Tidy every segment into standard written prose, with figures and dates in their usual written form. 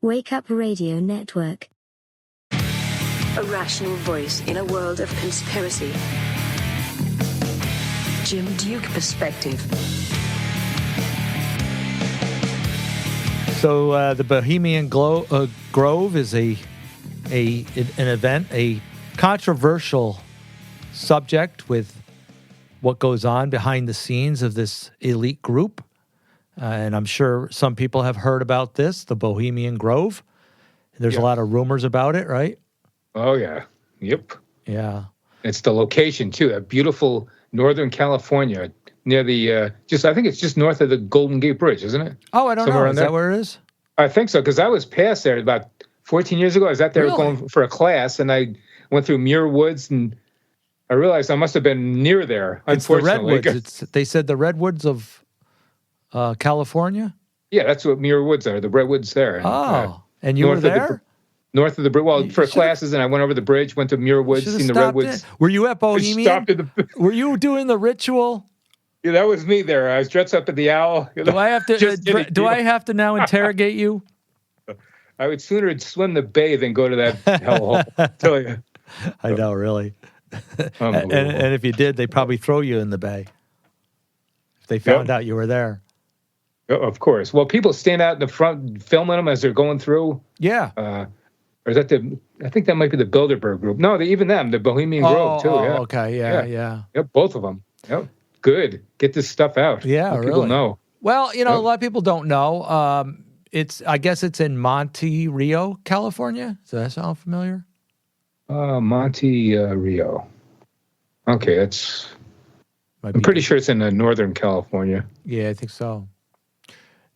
Wake Up Radio Network. A rational voice in a world of conspiracy. Jim Duke perspective. So the Bohemian Grove is an event, a controversial subject with what goes on behind the scenes of this elite group. And I'm sure some people have heard about this, the Bohemian Grove. There's a lot of rumors about it, right? Oh, yeah. Yep. Yeah. It's the location, too. That beautiful Northern California near the, I think it's just north of the Golden Gate Bridge, isn't it? Oh, I don't know. Is that where it is? I think so, because I was past there about 14 years ago. I was out there going for a class, and I went through Muir Woods, and I realized I must have been near there, unfortunately. It's the Redwoods. They said the Redwoods of California? Yeah, that's what Muir Woods are, the Redwoods there. And you were there? North of the bridge. Well, for classes, and I went over the bridge, went to Muir Woods, seen the Redwoods. Were you at Bohemian? Were you doing the ritual? Yeah, that was me there. I was dressed up at the owl. Do I have to? I have to now interrogate you? I would sooner swim the bay than go to that hellhole. Tell you. I know, really. And if you did, they'd probably throw you in the bay if they found out you were there. Of course. Well, people stand out in the front filming them as they're going through. Yeah. Or is that I think that might be the Bilderberg group. No, even them, the Bohemian Grove, too. Yeah. Okay. Yeah. Yep, both of them. Yep. Good. Get this stuff out. Yeah, really. People know. Well, a lot of people don't know. I guess it's in Monte Rio, California. Does that sound familiar? Monte Rio. Okay, I'm pretty sure it's in Northern California. Yeah, I think so.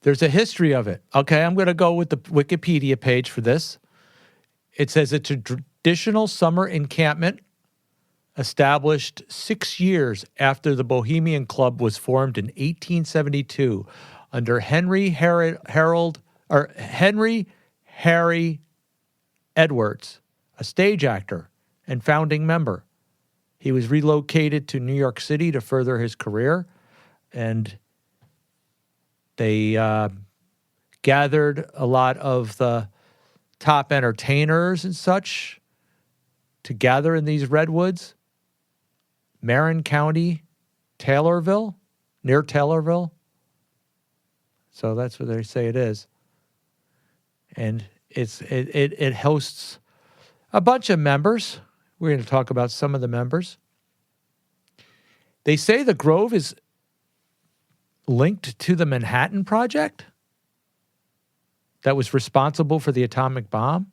There's a history of it. Okay, I'm going to go with the Wikipedia page for this. It says it's a traditional summer encampment established 6 years after the Bohemian Club was formed in 1872 under Henry Harry Edwards, a stage actor and founding member. He was relocated to New York City to further his career, and they gathered a lot of the top entertainers and such to gather in these redwoods. Marin County, Taylorville, near Taylorville. So that's what they say it is. And it hosts a bunch of members. We're going to talk about some of the members. They say the Grove is linked to the Manhattan Project that was responsible for the atomic bomb.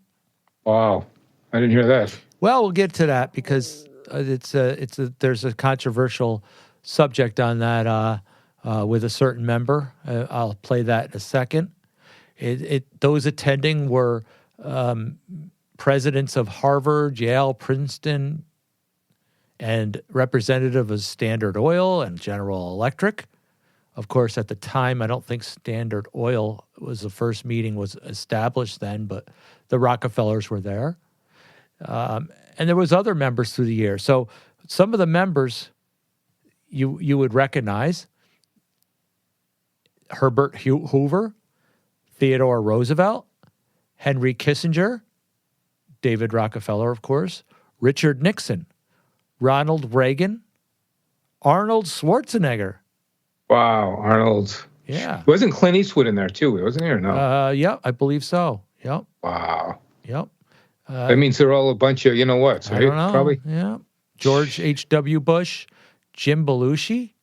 Wow. I didn't hear that. Well, we'll get to that because there's a controversial subject on that with a certain member. I'll play that in a second. Those attending were presidents of Harvard, Yale, Princeton, and representative of Standard Oil and General Electric. Of course, at the time, I don't think Standard Oil was the first meeting was established then, but the Rockefellers were there. And there was other members through the year. So some of the members you would recognize: Herbert Hoover, Theodore Roosevelt, Henry Kissinger, David Rockefeller, of course, Richard Nixon, Ronald Reagan, Arnold Schwarzenegger. Wow, Arnold. Yeah. Wasn't Clint Eastwood in there too? Wasn't he or no? Yeah, I believe so. Yep. Wow. Yep. That means they're all a bunch of, what? I don't know. Probably. Yeah. George H.W. Bush, Jim Belushi,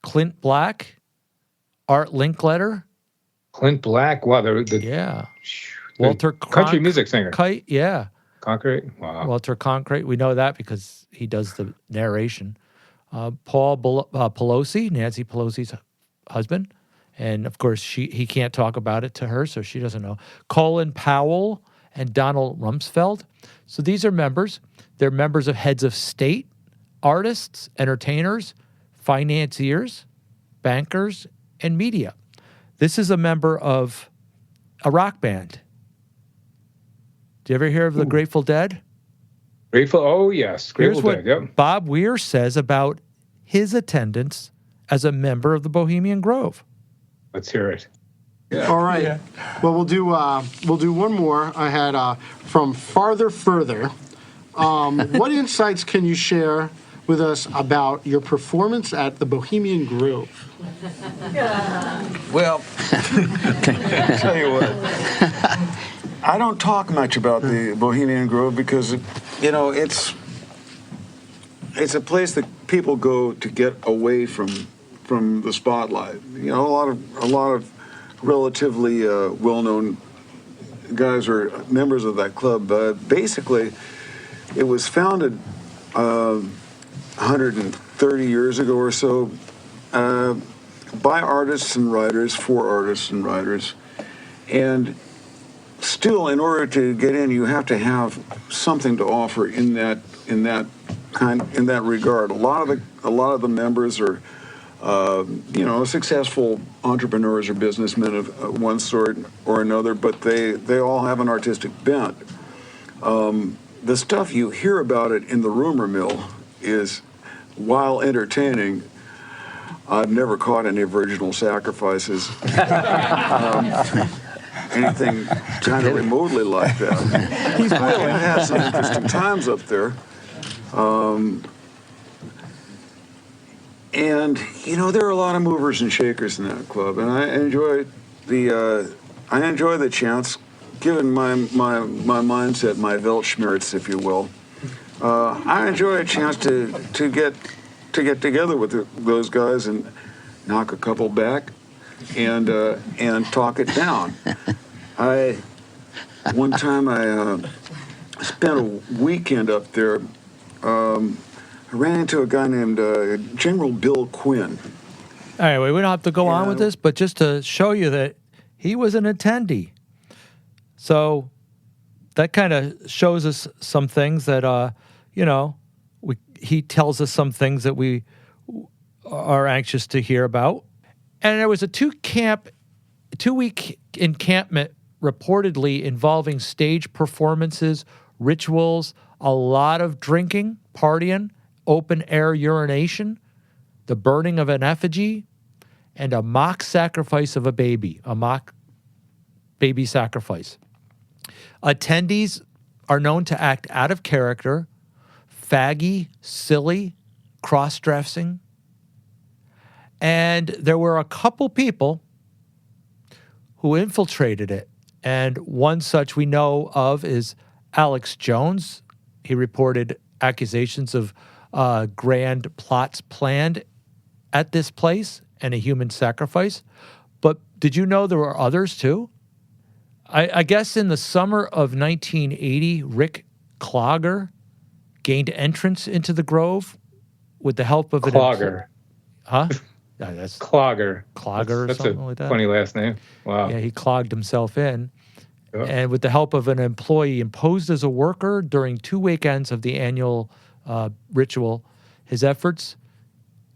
Clint Black, Art Linkletter. Clint Black. Wow. Walter country music singer. Yeah. Concrete. Wow. Walter Concrete. We know that because he does the narration. Paul Pelosi, Nancy Pelosi's husband. And, of course, he can't talk about it to her, so she doesn't know. Colin Powell and Donald Rumsfeld. So these are members. They're members of heads of state, artists, entertainers, financiers, bankers, and media. This is a member of a rock band. Do you ever hear of the Grateful Dead? Oh, yes. Here's what Bob Weir says about his attendance as a member of the Bohemian Grove. Let's hear it. All right. Yeah. Well, we'll do one more. I had from Farther Further. What insights can you share with us about your performance at the Bohemian Grove? Well, I'll tell you what. I don't talk much about the Bohemian Grove because, it's a place that people go to get away from the spotlight. A lot of relatively well-known guys are members of that club. Basically, it was founded 130 years ago or so by artists and writers, for artists and writers, and still, in order to get in, you have to have something to offer in that regard. A lot of the members are, successful entrepreneurs or businessmen of one sort or another, but they all have an artistic bent. The stuff you hear about it in the rumor mill is, while entertaining, I've never caught any virginal sacrifices. Anything kind of remotely like that. I've had some interesting times up there. And there are a lot of movers and shakers in that club, and I enjoy the chance, given my mindset, my Weltschmerz, if you will. I enjoy a chance to get together with those guys and knock a couple back and talk it down. One time I spent a weekend up there. I ran into a guy named General Bill Quinn. Anyway, we don't have to go on with this, but just to show you that he was an attendee. So that kind of shows us some things that, he tells us some things that we are anxious to hear about. And there was a 2-week encampment reportedly involving stage performances, rituals, a lot of drinking, partying, open-air urination, the burning of an effigy, and a mock sacrifice of a baby, a mock baby sacrifice. Attendees are known to act out of character, faggy, silly, cross-dressing. And there were a couple people who infiltrated it. And one such we know of is Alex Jones. He reported accusations of grand plots planned at this place and a human sacrifice. But did you know there were others too? I guess in the summer of 1980, Rick Clogger gained entrance into the Grove with the help of Clogger. Huh? Yeah, that's Clogger. Clogger or that's something a like that. Funny last name. Wow. Yeah, he clogged himself in. Yeah. And with the help of an employee imposed as a worker during 2 weekends of the annual ritual, his efforts,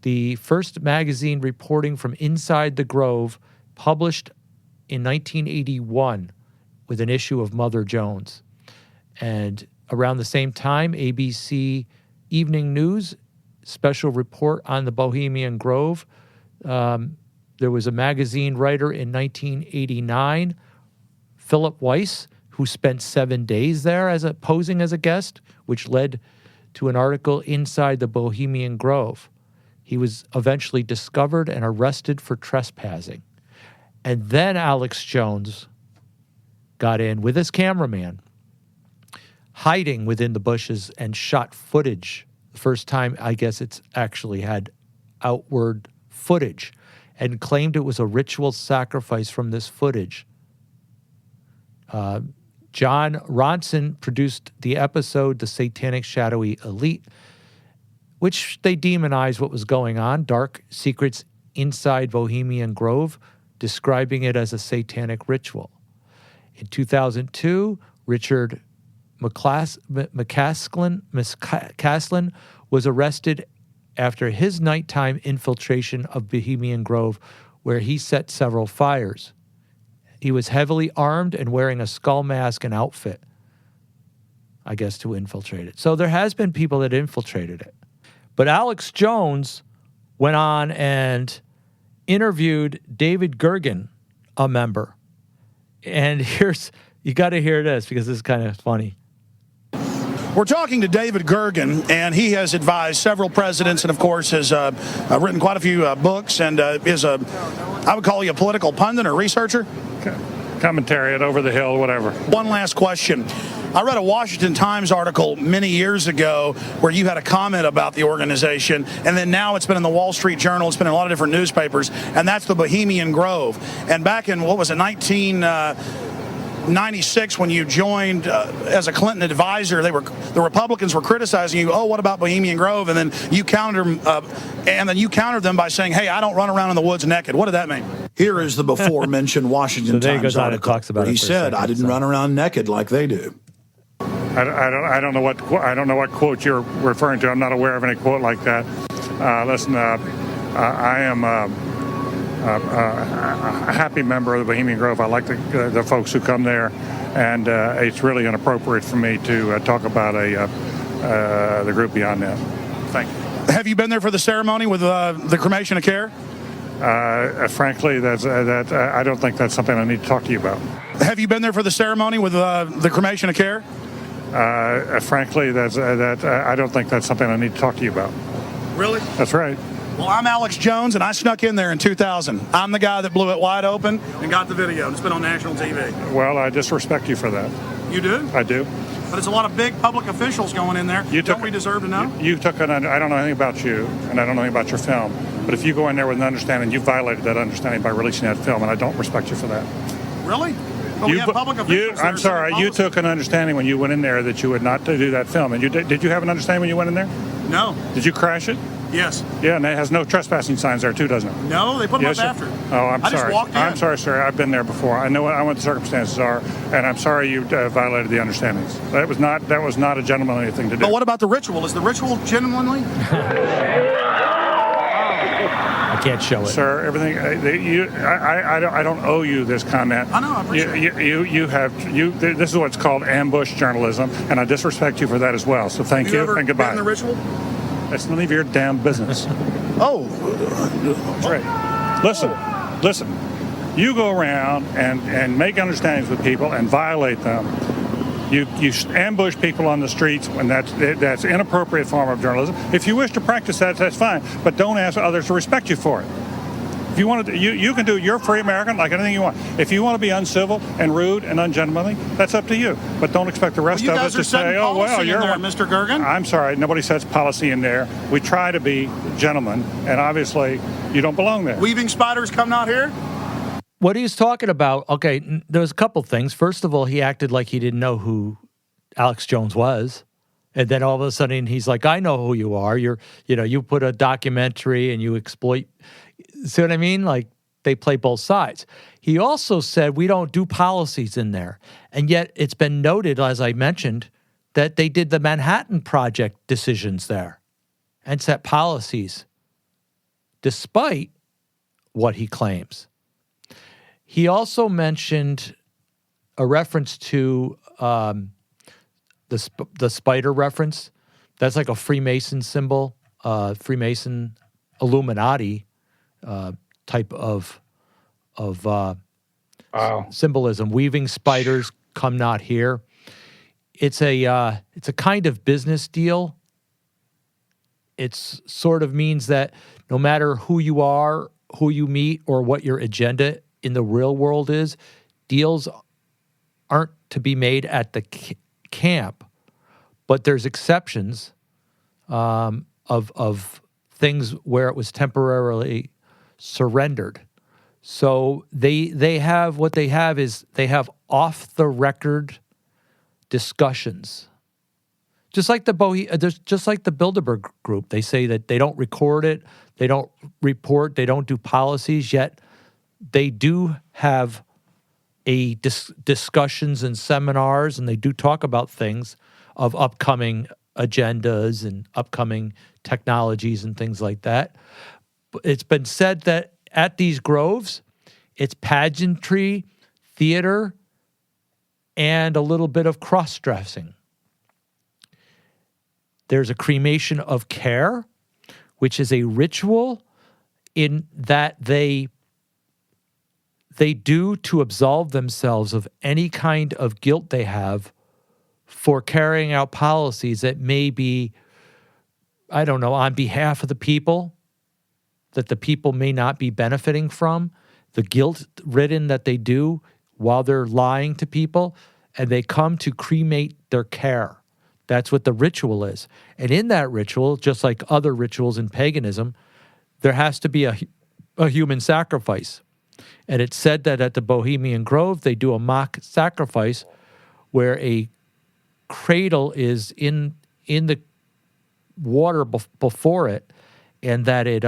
the first magazine reporting from inside the Grove, published in 1981 with an issue of Mother Jones. And around the same time, ABC Evening News special report on the Bohemian Grove. There was a magazine writer in 1989, Philip Weiss, who spent 7 days there posing as a guest, which led to an article inside the Bohemian Grove. He was eventually discovered and arrested for trespassing. And then Alex Jones got in with his cameraman, hiding within the bushes, and shot footage. The first time, I guess, it's actually had outward footage, and claimed it was a ritual sacrifice from this footage. John Ronson produced the episode The Satanic Shadowy Elite, which they demonized what was going on, dark secrets inside Bohemian Grove, describing it as a satanic ritual. In 2002, Richard McCaslin was arrested after his nighttime infiltration of Bohemian Grove, where he set several fires. He was heavily armed and wearing a skull mask and outfit, I guess, to infiltrate it. So there has been people that infiltrated it. But Alex Jones went on and interviewed David Gergen a member. And you got to hear this because this is kind of funny. We're talking to David Gergen, and he has advised several presidents and, of course, has written quite a few books and is I would call you a political pundit or researcher? Commentary at Over the Hill, whatever. One last question. I read a Washington Times article many years ago where you had a comment about the organization, and then now it's been in the Wall Street Journal, it's been in a lot of different newspapers, and that's the Bohemian Grove. And back in, 1996, when you joined as a Clinton advisor, the Republicans were criticizing you. Oh, what about Bohemian Grove? And then you countered them by saying, "Hey, I don't run around in the woods naked." What did that mean? Here is the before-mentioned Washington Times article. Talks about he said, "I didn't run around naked like they do." I don't know what quote you're referring to. I'm not aware of any quote like that. Listen, I am a happy member of the Bohemian Grove. I like the folks who come there, and it's really inappropriate for me to talk about the group beyond that. Thank you. Have you been there for the ceremony with the Cremation of Care? Frankly, I don't think that's something I need to talk to you about. Have you been there for the ceremony with the Cremation of Care? Frankly, I don't think that's something I need to talk to you about. Really? That's right. Well, I'm Alex Jones, and I snuck in there in 2000. I'm the guy that blew it wide open and got the video. It's been on national TV. Well, I disrespect you for that. You do? I do. But it's a lot of big public officials going in there. Don't we deserve to know? I don't know anything about you, and I don't know anything about your film. But if you go in there with an understanding, you violated that understanding by releasing that film, and I don't respect you for that. Really? But we have public officials. I'm sorry. You took an understanding when you went in there that you would not do that film. And did you have an understanding when you went in there? No. Did you crash it? Yes. Yeah, and it has no trespassing signs there too, doesn't it? No, they put them up after. Oh, I'm sorry. I just walked in. I'm sorry, sir. I've been there before. I know what the circumstances are, and I'm sorry you violated the understandings. That was not a gentlemanly thing to do. But what about the ritual? Is the ritual gentlemanly? I can't show it, sir. Everything. I don't owe you this comment. I know. I appreciate it. This is what's called ambush journalism, and I disrespect you for that as well. So thank you and goodbye. Been in the ritual? That's none of your damn business. Oh. That's right. Listen. You go around and make understandings with people and violate them. You ambush people on the streets, and that's an inappropriate form of journalism. If you wish to practice that, that's fine. But don't ask others to respect you for it. If you want to, you can do. You're a free American, like anything you want. If you want to be uncivil and rude and ungentlemanly, that's up to you. But don't expect the rest of us to say, "Oh, well, you're there, Mr. Gergen." I'm sorry, nobody sets policy in there. We try to be gentlemen, and obviously, you don't belong there. Weaving spiders come out here. What he's talking about, okay, there's a couple things. First of all, he acted like he didn't know who Alex Jones was. And then all of a sudden he's like, "I know who you are. You put a documentary and you exploit." See what I mean? Like, they play both sides. He also said we don't do policies in there. And yet it's been noted, as I mentioned, that they did the Manhattan Project decisions there and set policies despite what he claims. He also mentioned a reference to the spider reference. That's like a Freemason symbol, Freemason Illuminati type of symbolism. Weaving spiders come not here. It's a kind of business deal. It sort of means that no matter who you are, who you meet, or what your agenda in the real world is, deals aren't to be made at the camp, but there's exceptions of things where it was temporarily surrendered. So they have what they have is they have off the record discussions. Just like the Bilderberg group, they say that they don't record it, they don't report, they don't do policies, yet they do have discussions and seminars, and they do talk about things of upcoming agendas and upcoming technologies and things like that. It's been said that at these groves, it's pageantry, theater, and a little bit of cross-dressing. There's a cremation of care, which is a ritual in that they they do to absolve themselves of any kind of guilt they have for carrying out policies that may be, I don't know, on behalf of the people, that the people may not be benefiting from, the guilt-ridden that they do while they're lying to people, and they come to cremate their care. That's what the ritual is. And in that ritual, just like other rituals in paganism, there has to be a human sacrifice. And it's said that at the Bohemian Grove, they do a mock sacrifice where a cradle is in the water before it, and that it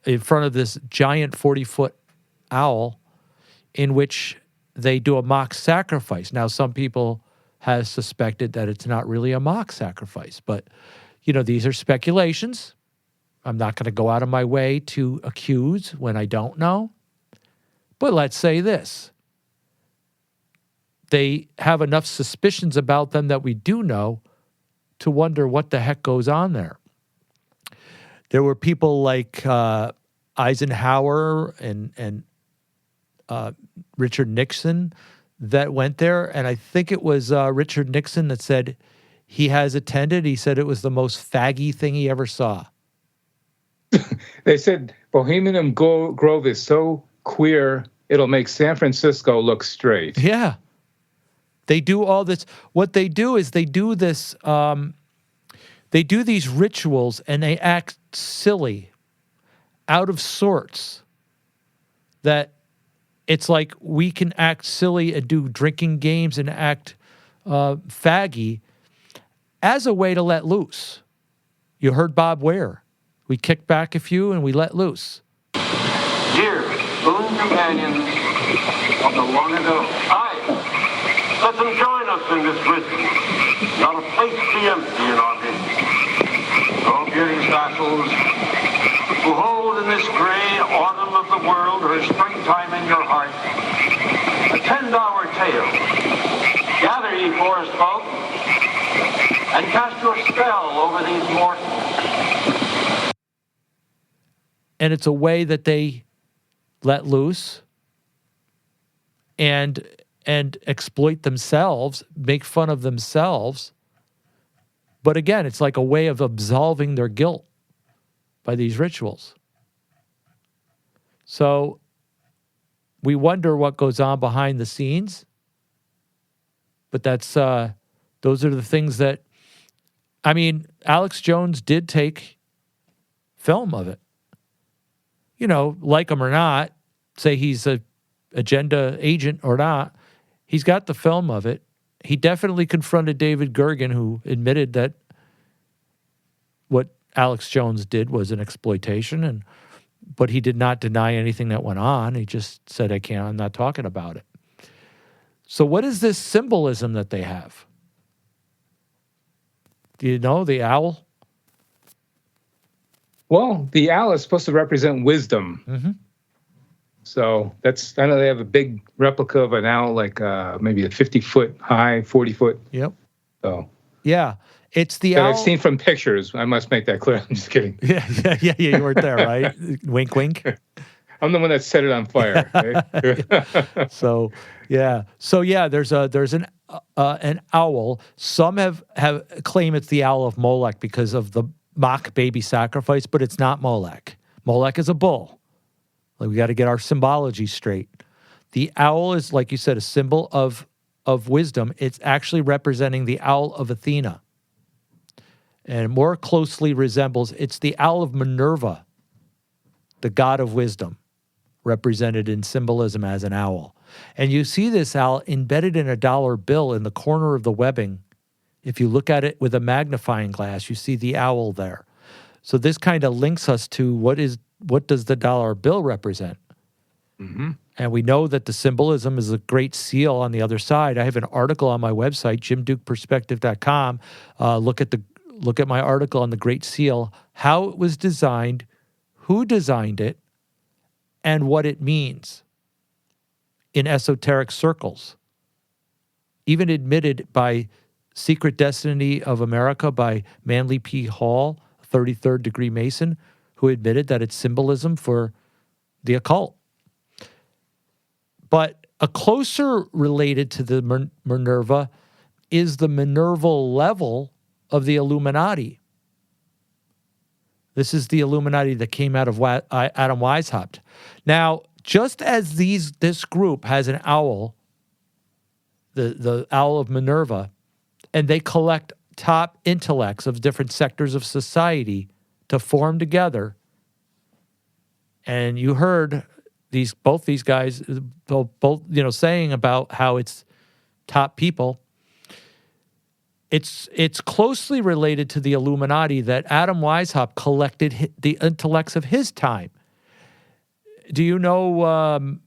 in front of this giant 40-foot owl, in which they do a mock sacrifice. Now, some people have suspected that it's not really a mock sacrifice, but these are speculations. I'm not going to go out of my way to accuse when I don't know. But let's say this. They have enough suspicions about them that we do know to wonder what the heck goes on there. There were people like Eisenhower and Richard Nixon that went there. And I think it was Richard Nixon that said he has attended. He said it was the most faggy thing he ever saw. They said Bohemian Grove is so queer, it'll make San Francisco look straight. Yeah. They do all this. What they do is they do this, they do these rituals and they act silly, out of sorts, that it's like we can act silly and do drinking games and act faggy as a way to let loose. You heard Bob Weir. We kick back a few and we let loose. Dear boon companions of the long ago, let them join us in this ritual. Not a place be empty in our midst. Oh, beauty's vassals, who hold in this gray autumn of the world her springtime in your heart, a 10-hour tale. Gather, ye forest folk, and cast your spell over these mortals. And it's a way that they let loose and exploit themselves, make fun of themselves. But again, it's like a way of absolving their guilt by these rituals. So we wonder what goes on behind the scenes. But that's those are the things that, I mean, Alex Jones did take film of it. Like him or not, say he's a agenda agent or not, he's got the film of it. He definitely confronted David Gergen, who admitted that what Alex Jones did was an exploitation, but he did not deny anything that went on. He just said, I'm not talking about it. So what is this symbolism that they have? Do you know the owl? Well, the owl is supposed to represent wisdom. Mm-hmm. So I know they have a big replica of an owl, like maybe a 50-foot high, 40-foot. Yep. So. Yeah. It's the that owl. I've seen from pictures. I must make that clear. I'm just kidding. Yeah. You weren't there, right? Wink, wink. I'm the one that set it on fire. Right? So there's an owl. Some have claim it's the owl of Molech because of the mock baby sacrifice, but it's not Molech. Molech is a bull. Like, we got to get our symbology straight. The owl is, like you said, a symbol of wisdom. It's actually representing the owl of Athena. And more closely resembles, it's the owl of Minerva, the god of wisdom, represented in symbolism as an owl. And you see this owl embedded in a dollar bill in the corner of the webbing. If you look at it with a magnifying glass, you see the owl there. So this kind of links us to what does the dollar bill represent? Mm-hmm. And we know that the symbolism is a great seal on the other side. I have an article on my website, jimdukeperspective.com. Look at my article on the Great Seal, how it was designed, who designed it, and what it means in esoteric circles. Even admitted by Secret Destiny of America by Manly P. Hall, 33rd degree Mason, who admitted that it's symbolism for the occult. But a closer related to the Minerva is the Minerval level of the Illuminati. This is the Illuminati that came out of Adam Weishaupt. Now, just as this group has an owl, the owl of Minerva, and they collect top intellects of different sectors of society to form together, and you heard both these guys both saying about how it's top people. It's closely related to the Illuminati that Adam Weishaupt collected the intellects of his time. Do you know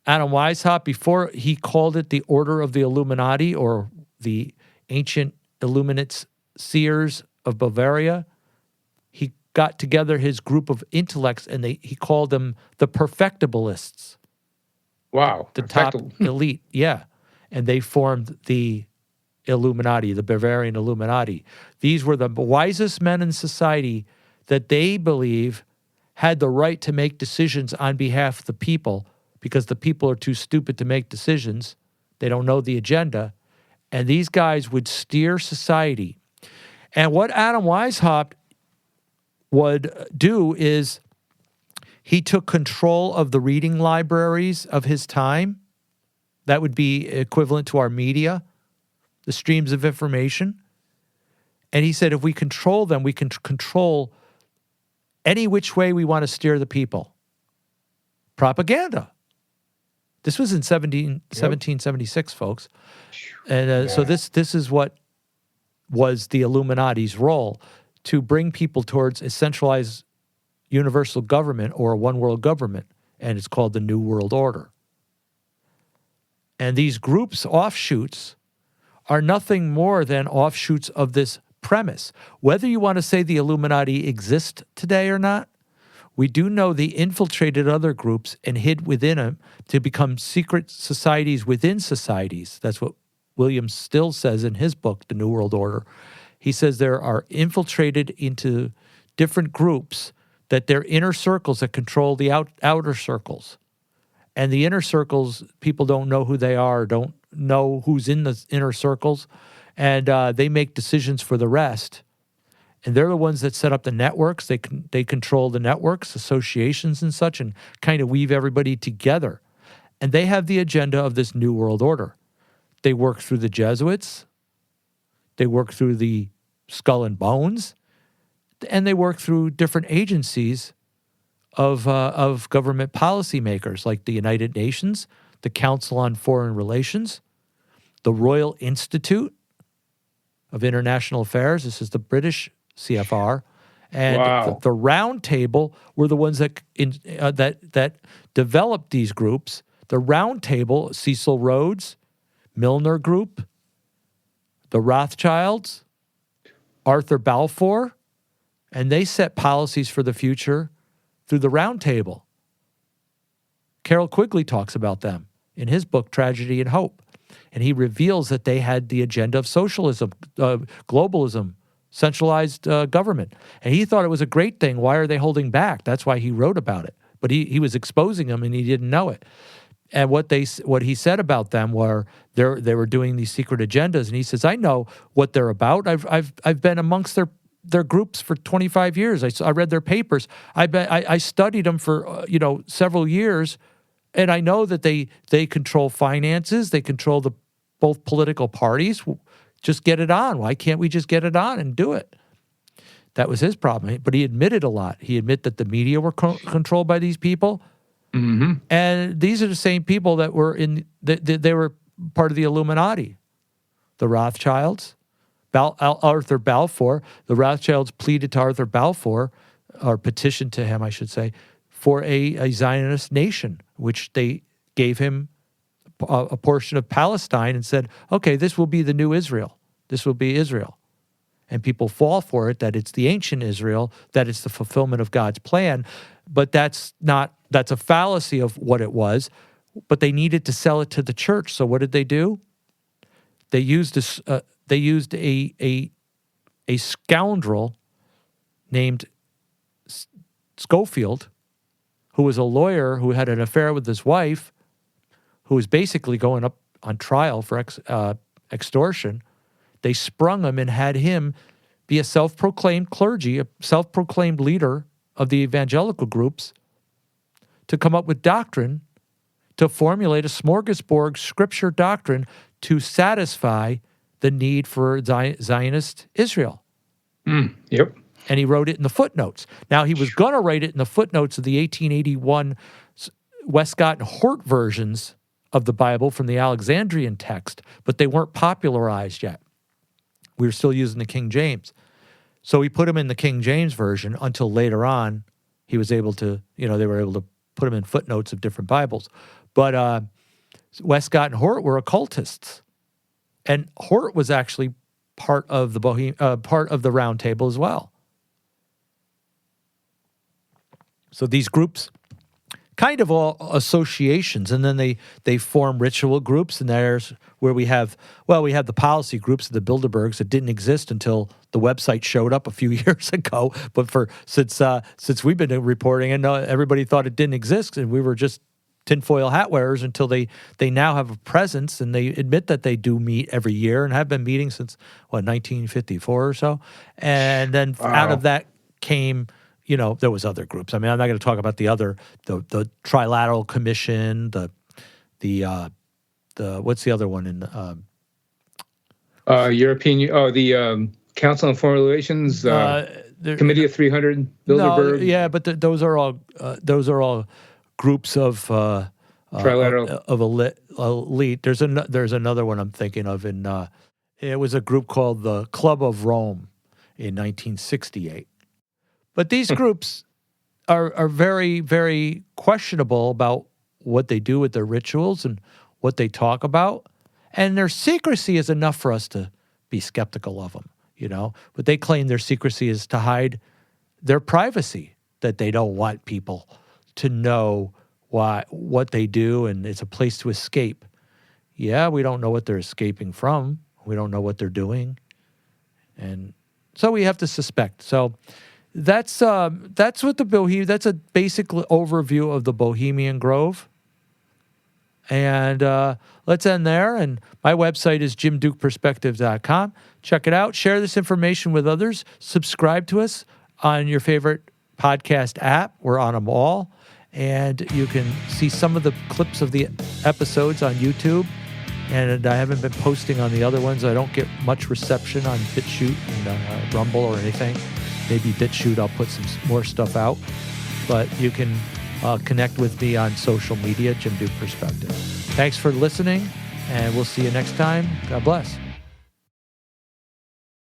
Adam Weishaupt, before he called it the Order of the Illuminati or the Ancient Illuminates Seers of Bavaria? He got together his group of intellects and he called them the Perfectibilists. Wow. The top elite, yeah. And they formed the Illuminati, the Bavarian Illuminati. These were the wisest men in society that they believe had the right to make decisions on behalf of the people, because the people are too stupid to make decisions. They don't know the agenda. And these guys would steer society. And what Adam Weishaupt would do is he took control of the reading libraries of his time. That would be equivalent to our media, the streams of information. And he said, if we control them, we can control any which way we want to steer the people. Propaganda. This was in 1776, folks. And so this is what was the Illuminati's role, to bring people towards a centralized universal government or a one-world government, and it's called the New World Order. And these groups, offshoots, are nothing more than offshoots of this premise. Whether you want to say the Illuminati exist today or not, we do know they infiltrated other groups and hid within them to become secret societies within societies. That's what William Still says in his book, The New World Order. He says there are infiltrated into different groups, that they're inner circles that control the outer circles. And the inner circles, people don't know who they are, don't know who's in the inner circles, and they make decisions for the rest. And they're the ones that set up the networks. They control the networks, associations and such, and kind of weave everybody together. And they have the agenda of this New World Order. They work through the Jesuits. They work through the Skull and Bones. And they work through different agencies of government policymakers, like the United Nations, the Council on Foreign Relations, the Royal Institute of International Affairs. This is the British CFR. And the Round Table were the ones that developed these groups. The Round Table, Cecil Rhodes, Milner Group, the Rothschilds, Arthur Balfour, and they set policies for the future through the Round Table. Carroll Quigley talks about them in his book, Tragedy and Hope. And he reveals that they had the agenda of socialism, globalism, centralized government. And he thought it was a great thing. Why are they holding back? That's why he wrote about it. But he was exposing them and he didn't know it. And what he said about them were they were doing these secret agendas. And he says, I know what they're about. I've been amongst their groups for 25 years. I read their papers. I studied them for several years, and I know that they control finances. They control both political parties. Just get it on. Why can't we just get it on and do it? That was his problem. But he admitted a lot. He admitted that the media were controlled by these people. Mm-hmm. And these are the same people that were they were part of the Illuminati. The Rothschilds, Arthur Balfour. The Rothschilds pleaded to Arthur Balfour, or petitioned to him, I should say, for a Zionist nation, which they gave him a portion of Palestine and said, okay, this will be the new Israel. This will be Israel. And people fall for it, that it's the ancient Israel, that it's the fulfillment of God's plan. But that's a fallacy of what it was. But they needed to sell it to the church. So what did they do? They used a scoundrel named Schofield, who was a lawyer who had an affair with his wife, who was basically going up on trial for extortion. They sprung him and had him be a self-proclaimed clergy, a self-proclaimed leader of the evangelical groups, to come up with doctrine, to formulate a smorgasbord scripture doctrine to satisfy the need for Zionist Israel. Yep. And he wrote it in the footnotes. Now, he was going to write it in the footnotes of the 1881 Westcott and Hort versions of the Bible from the Alexandrian text, but they weren't popularized yet. We were still using the King James. So he put him in the King James version until later on he was able to, they were able to put him in footnotes of different Bibles. But Westcott and Hort were occultists. And Hort was actually part of the Round Table as well. So these groups, kind of all associations, and then they form ritual groups, and there's where we have the policy groups of the Bilderbergs that didn't exist until the website showed up a few years ago. But since we've been reporting, and everybody thought it didn't exist, and we were just tinfoil hat wearers until they now have a presence, and they admit that they do meet every year and have been meeting since 1954 or so, and then out of that came. There was other groups. I mean, I'm not going to talk about the Trilateral Commission, the what's the other one in European? The Council on Foreign Relations, Committee of 300, Bilderberg. No, yeah, but those are all groups of Trilateral of elite. There's another one I'm thinking of it was a group called the Club of Rome in 1968. But these groups are very, very questionable about what they do with their rituals and what they talk about. And their secrecy is enough for us to be skeptical of them, But they claim their secrecy is to hide their privacy, that they don't want people to know what they do, and it's a place to escape. Yeah, we don't know what they're escaping from. We don't know what they're doing. And so we have to suspect. So that's what that's a basic overview of the Bohemian Grove. And let's end there. And my website is jimdukeperspective.com. Check it out. Share this information with others. Subscribe to us on your favorite podcast app. We're on them all. And you can see some of the clips of the episodes on YouTube. And I haven't been posting on the other ones. I don't get much reception on BitChute and Rumble or anything. Maybe BitChute, I'll put some more stuff out. But you can connect with me on social media, Jim Duke Perspective. Thanks for listening, and we'll see you next time. God bless.